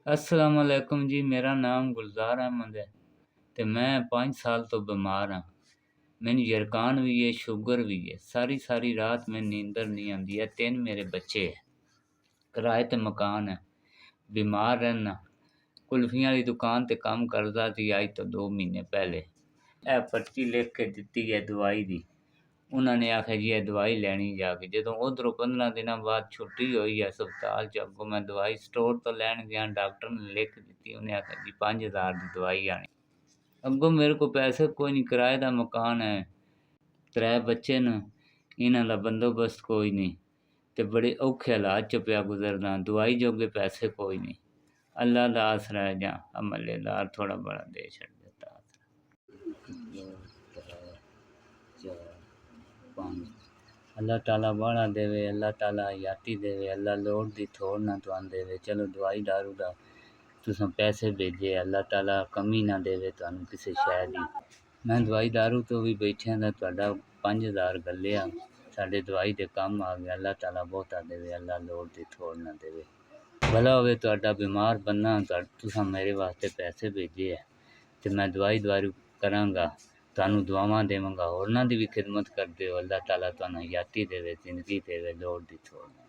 अस्सलाम वालेकुम जी। मेरा नाम गुलज़ार अहमद है ते मैं 5 साल तो बीमार हाँ। मैनू यरकान भी है, शुगर भी है। सारी सारी रात मैनू नींदर नहीं आंदी है। 3 मेरे बच्चे है, किराए ते मकान है, बीमार रहना। कुल्फियां दी दुकान ते काम करदा सी अज तो 2 महीने पहले। ए पर्ची लिख के दित्ती है दवाई दी। उन्होंने आखिया जी ये दवाई लैनी जाके। जदों उधरों 15 दिनों बाद छुट्टी हुई हस्पताल च, अग्गों मैं दवाई स्टोर तो लैन गया, डॉक्टर ने लिख दी। उन्हें आखिया जी 5000 की दवाई आनी। अग्गों मेरे को पैसे कोई नहीं, किराए दा मकान है, 3 बच्चे न, इन्हां दा बंदोबस्त कोई नहीं ते बड़े औखे हालात च पिया गुजरदा। दवाई जोगे पैसे कोई नहीं। अल्लाह दा आसरा है जां अमलेदार थोड़ा बड़ा दे छड्डदा। 2 3 4 5 अल्लाह ताला बाड़ा देवे, अल्लाह ताला हयाती देवे, अल्लाह लोड़ दी थोड़ ना तुहानू देवे। चलो दवाई दारू दा तुसां पैसे भेजे, अल्लाह ताला कमी ना देवे तुहानू किसी शै दी। मैं दवाई दारू तो भी बैठिया दा तुहाडा 5000 घल्लिया, साडे दवाई दे कम आ गया। अल्लाह ताला बहुता देवे, अल्लाह लोड़ दी थोड़ ना देवे। भला होवे तुहाडा, बीमार बन्ना तुसां मेरे वास्ते पैसे भेजे है ते मैं दवाई दारू करांगा, तुहानू दुआवां देवांगा, होरनां दी भी खिदमत करदे हो। अल्लाह ताला तुहानू हयाती देवे, ज़िंदगी देवे, लोड़ दी थोड़ ना।